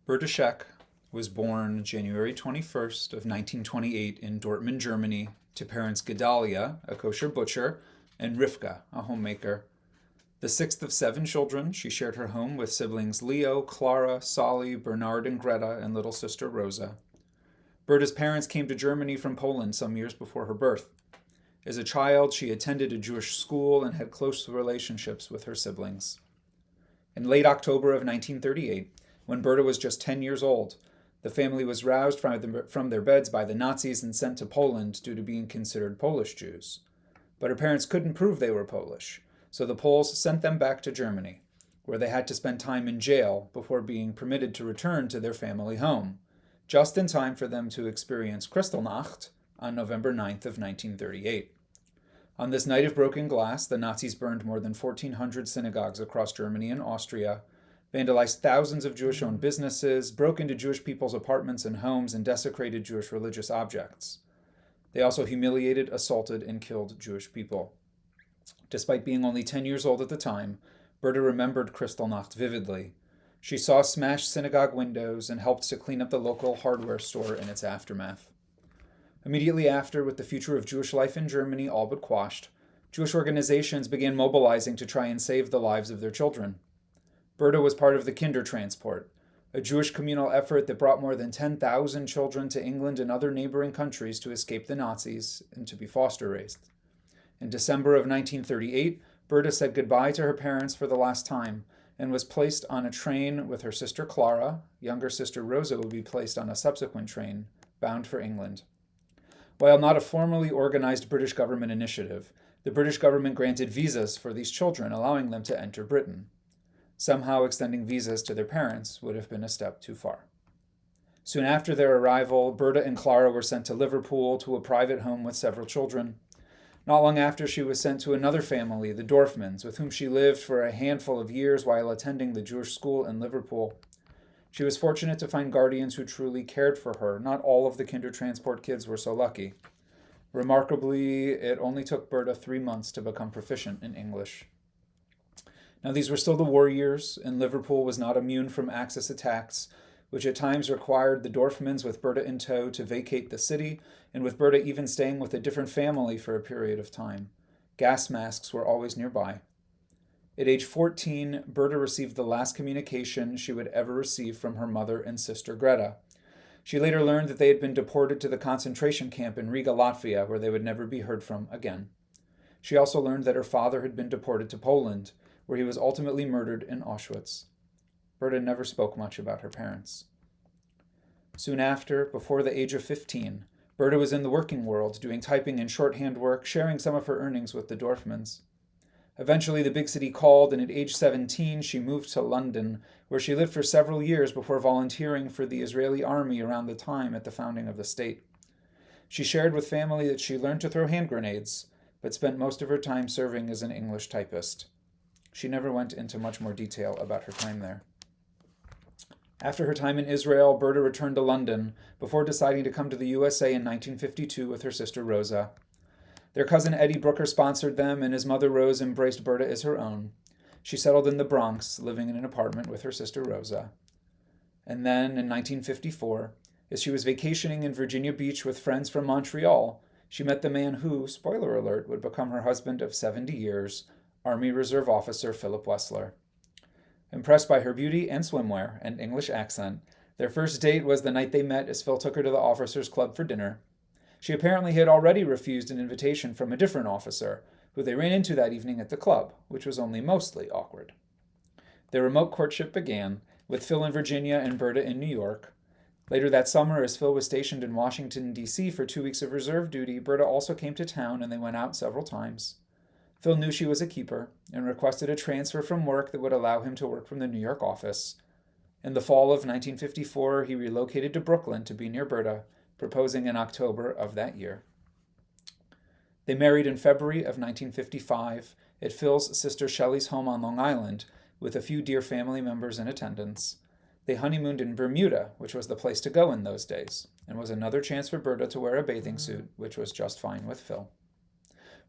Berta Scheck was born January 21st, 1928 in Dortmund, Germany, to parents Gedalia, a kosher butcher, and Rivka, a homemaker. The sixth of seven children, she shared her home with siblings Leo, Clara, Solly, Bernard, and Greta, and little sister Rosa. Berta's parents came to Germany from Poland some years before her birth. As a child, she attended a Jewish school and had close relationships with her siblings. In late October of 1938, when Berta was just 10 years old, the family was roused from their beds by the Nazis and sent to Poland due to being considered Polish Jews. But her parents couldn't prove they were Polish, so the Poles sent them back to Germany, where they had to spend time in jail before being permitted to return to their family home, just in time for them to experience Kristallnacht on November 9th of 1938. On this night of broken glass, the Nazis burned more than 1,400 synagogues across Germany and Austria, vandalized thousands of Jewish-owned businesses, broke into Jewish people's apartments and homes, and desecrated Jewish religious objects. They also humiliated, assaulted, and killed Jewish people. Despite being only 10 years old at the time, Berta remembered Kristallnacht vividly. She saw smashed synagogue windows and helped to clean up the local hardware store in its aftermath. Immediately after, with the future of Jewish life in Germany all but quashed, Jewish organizations began mobilizing to try and save the lives of their children. Berta was part of the Kindertransport, a Jewish communal effort that brought more than 10,000 children to England and other neighboring countries to escape the Nazis and to be foster raised. In December of 1938, Berta said goodbye to her parents for the last time and was placed on a train with her sister Clara. Younger sister Rosa would be placed on a subsequent train, bound for England. While not a formally organized British government initiative, the British government granted visas for these children, allowing them to enter Britain. Somehow extending visas to their parents would have been a step too far. Soon after their arrival, Berta and Clara were sent to Liverpool to a private home with several children. Not long after, she was sent to another family, the Dorfmans, with whom she lived for a handful of years while attending the Jewish school in Liverpool. She was fortunate to find guardians who truly cared for her. Not all of the Kindertransport kids were so lucky. Remarkably, it only took Berta 3 months to become proficient in English. Now, these were still the war years, and Liverpool was not immune from Axis attacks, which at times required the Dorfmans with Berta in tow to vacate the city, and with Berta even staying with a different family for a period of time. Gas masks were always nearby. At age 14, Berta received the last communication she would ever receive from her mother and sister Greta. She later learned that they had been deported to the concentration camp in Riga, Latvia, where they would never be heard from again. She also learned that her father had been deported to Poland, where he was ultimately murdered in Auschwitz. Berta never spoke much about her parents. Soon after, before the age of 15, Berta was in the working world, doing typing and shorthand work, sharing some of her earnings with the Dorfmans. Eventually, the big city called, and at age 17, she moved to London, where she lived for several years before volunteering for the Israeli army around the time at the founding of the state. She shared with family that she learned to throw hand grenades, but spent most of her time serving as an English typist. She never went into much more detail about her time there. After her time in Israel, Berta returned to London before deciding to come to the USA in 1952 with her sister Rosa. Their cousin Eddie Brooker sponsored them, and his mother Rose embraced Berta as her own. She settled in the Bronx, living in an apartment with her sister Rosa. And then, in 1954, as she was vacationing in Virginia Beach with friends from Montreal, she met the man who, spoiler alert, would become her husband of 70 years, Army Reserve Officer Philip Wesler. Impressed by her beauty and swimwear and English accent, their first date was the night they met as Phil took her to the officers' club for dinner. She apparently had already refused an invitation from a different officer, who they ran into that evening at the club, which was only mostly awkward. Their remote courtship began, with Phil in Virginia and Berta in New York. Later that summer, as Phil was stationed in Washington, D.C. for 2 weeks of reserve duty, Berta also came to town and they went out several times. Phil knew she was a keeper and requested a transfer from work that would allow him to work from the New York office. In the fall of 1954, he relocated to Brooklyn to be near Berta, proposing in October of that year. They married in February of 1955 at Phil's sister Shelley's home on Long Island, with a few dear family members in attendance. They honeymooned in Bermuda, which was the place to go in those days, and was another chance for Berta to wear a bathing suit, which was just fine with Phil.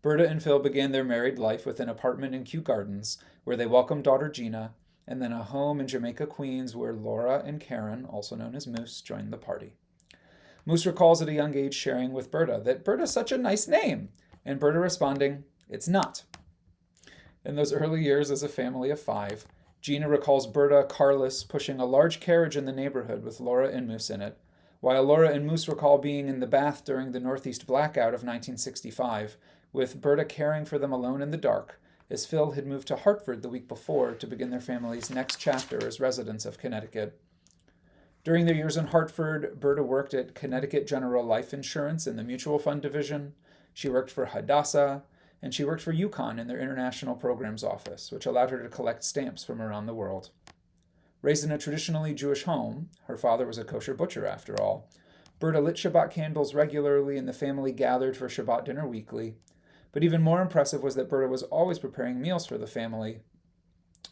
Berta and Phil began their married life with an apartment in Kew Gardens, where they welcomed daughter Gina and then a home in Jamaica, Queens, where Laura and Karen, also known as Moose, joined the party. Moose recalls at a young age sharing with Berta that Berta's such a nice name, and Berta responding, "It's not." In those early years as a family of 5, Gina recalls Berta carless pushing a large carriage in the neighborhood with Laura and Moose in it, while Laura and Moose recall being in the bath during the Northeast blackout of 1965, with Berta caring for them alone in the dark, as Phil had moved to Hartford the week before to begin their family's next chapter as residents of Connecticut. During their years in Hartford, Berta worked at Connecticut General Life Insurance in the Mutual Fund Division. She worked for Hadassah, and she worked for UConn in their International Programs Office, which allowed her to collect stamps from around the world. Raised in a traditionally Jewish home, her father was a kosher butcher after all, Berta lit Shabbat candles regularly and the family gathered for Shabbat dinner weekly. But even more impressive was that Berta was always preparing meals for the family.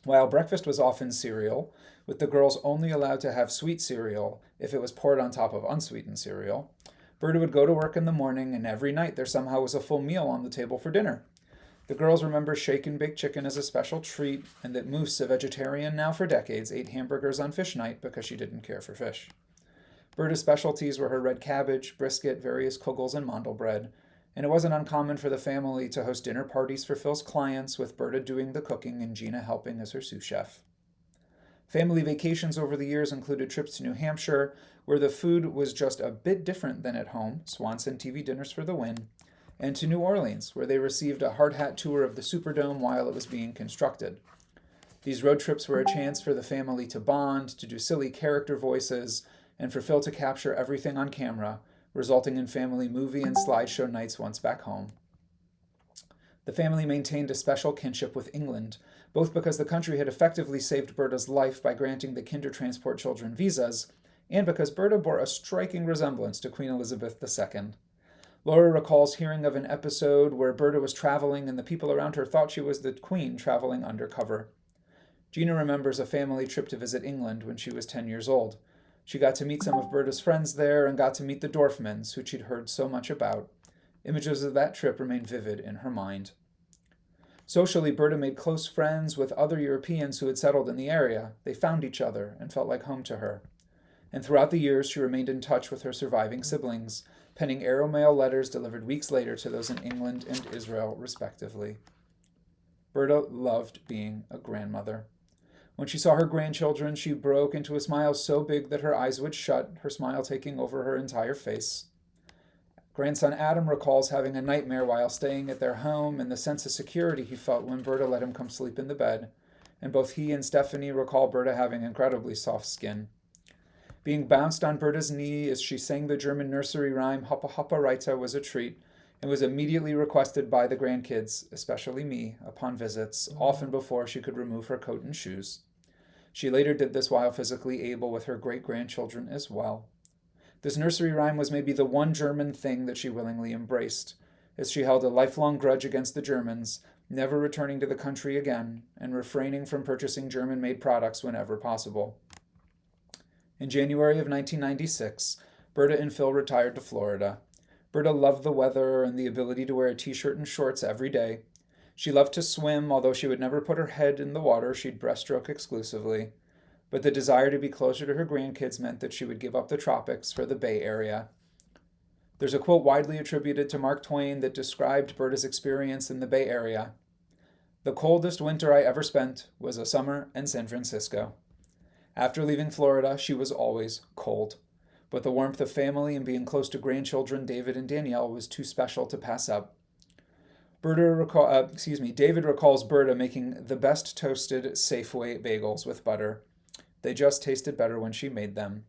While breakfast was often cereal, with the girls only allowed to have sweet cereal if it was poured on top of unsweetened cereal, Berta would go to work in the morning, and every night there somehow was a full meal on the table for dinner. The girls remember Scheck and baked chicken as a special treat, and that Moose, a vegetarian now for decades, ate hamburgers on fish night because she didn't care for fish. Berta's specialties were her red cabbage, brisket, various kugels, and mandel bread, and it wasn't uncommon for the family to host dinner parties for Phil's clients, with Berta doing the cooking and Gina helping as her sous chef. Family vacations over the years included trips to New Hampshire, where the food was just a bit different than at home, Swanson TV dinners for the win, and to New Orleans, where they received a hard hat tour of the Superdome while it was being constructed. These road trips were a chance for the family to bond, to do silly character voices, and for Phil to capture everything on camera, resulting in family movie and slideshow nights once back home. The family maintained a special kinship with England, both because the country had effectively saved Berta's life by granting the Kindertransport children visas, and because Berta bore a striking resemblance to Queen Elizabeth II. Laura recalls hearing of an episode where Berta was traveling and the people around her thought she was the Queen traveling undercover. Gina remembers a family trip to visit England when she was 10 years old. She got to meet some of Berta's friends there and got to meet the Dorfmans, who she'd heard so much about. Images of that trip remain vivid in her mind. Socially, Berta made close friends with other Europeans who had settled in the area. They found each other and felt like home to her. And throughout the years, she remained in touch with her surviving siblings, penning aeromail letters delivered weeks later to those in England and Israel, respectively. Berta loved being a grandmother. When she saw her grandchildren, she broke into a smile so big that her eyes would shut, her smile taking over her entire face. Grandson Adam recalls having a nightmare while staying at their home and the sense of security he felt when Berta let him come sleep in the bed, and both he and Stephanie recall Berta having incredibly soft skin. Being bounced on Berta's knee as she sang the German nursery rhyme Hoppa Hoppa Reiter was a treat, and was immediately requested by the grandkids, especially me, upon visits, often before she could remove her coat and shoes. She later did this while physically able with her great-grandchildren as well. This nursery rhyme was maybe the one German thing that she willingly embraced, as she held a lifelong grudge against the Germans, never returning to the country again, and refraining from purchasing German-made products whenever possible. In January of 1996, Berta and Phil retired to Florida. Berta loved the weather and the ability to wear a t-shirt and shorts every day. She loved to swim, although she would never put her head in the water, she'd breaststroke exclusively. But the desire to be closer to her grandkids meant that she would give up the tropics for the Bay Area. There's a quote widely attributed to Mark Twain that described Berta's experience in the Bay Area. "The coldest winter I ever spent was a summer in San Francisco." After leaving Florida, she was always cold. But the warmth of family and being close to grandchildren David and Danielle was too special to pass up. David recalls Berta making the best toasted Safeway bagels with butter. They just tasted better when she made them.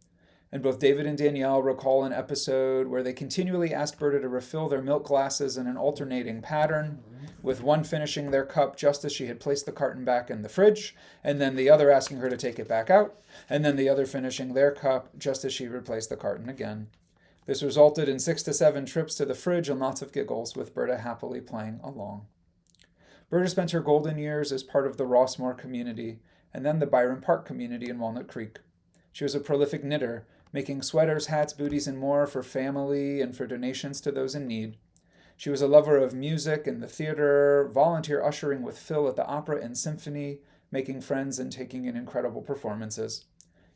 And both David and Danielle recall an episode where they continually asked Berta to refill their milk glasses in an alternating pattern, with one finishing their cup just as she had placed the carton back in the fridge, and then the other asking her to take it back out, and then the other finishing their cup just as she replaced the carton again. This resulted in 6 to 7 trips to the fridge and lots of giggles, with Berta happily playing along. Berta spent her golden years as part of the Rossmore community, and then the Byron Park community in Walnut Creek. She was a prolific knitter, making sweaters, hats, booties, and more for family and for donations to those in need. She was a lover of music and the theater, volunteer ushering with Phil at the opera and symphony, making friends and taking in incredible performances.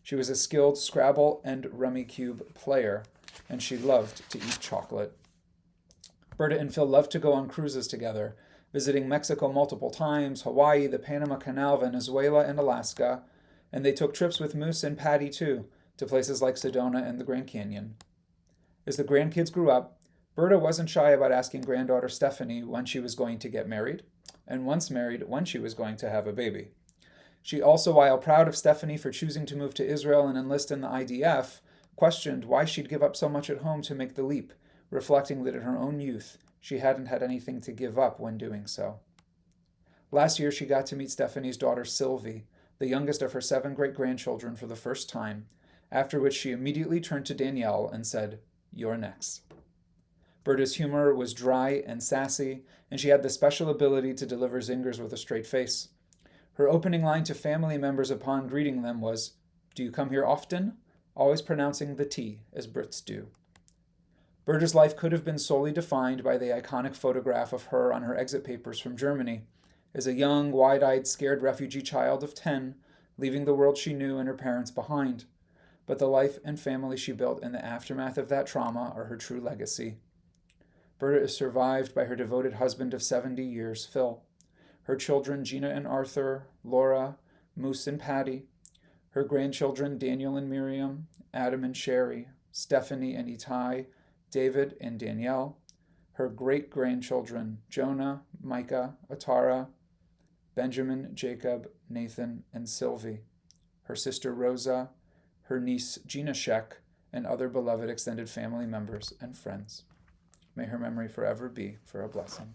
She was a skilled Scrabble and Rummy Cube player, and she loved to eat chocolate. Berta and Phil loved to go on cruises together, visiting Mexico multiple times, Hawaii, the Panama Canal, Venezuela, and Alaska, and they took trips with Moose and Patty too, to places like Sedona and the Grand Canyon. As the grandkids grew up, Berta wasn't shy about asking granddaughter Stephanie when she was going to get married, and once married, when she was going to have a baby. She also, while proud of Stephanie for choosing to move to Israel and enlist in the IDF, questioned why she'd give up so much at home to make the leap, reflecting that in her own youth, she hadn't had anything to give up when doing so. Last year, she got to meet Stephanie's daughter Sylvie, the youngest of her 7 great-grandchildren, for the first time, after which she immediately turned to Danielle and said, "You're next." Berta's humor was dry and sassy, and she had the special ability to deliver zingers with a straight face. Her opening line to family members upon greeting them was, "Do you come here often?" always pronouncing the T as Brits do. Berta's life could have been solely defined by the iconic photograph of her on her exit papers from Germany, as a young, wide-eyed, scared refugee child of 10, leaving the world she knew and her parents behind. But the life and family she built in the aftermath of that trauma are her true legacy. Berta is survived by her devoted husband of 70 years, Phil, her children Gina and Arthur, Laura, Moose and Patty, her grandchildren Daniel and Miriam, Adam and Sherry, Stephanie and Itai, David and Danielle, her great-grandchildren Jonah, Micah, Atara, Benjamin, Jacob, Nathan, and Sylvie, her sister Rosa, her niece Gina Scheck, and other beloved extended family members and friends. May her memory forever be for a blessing.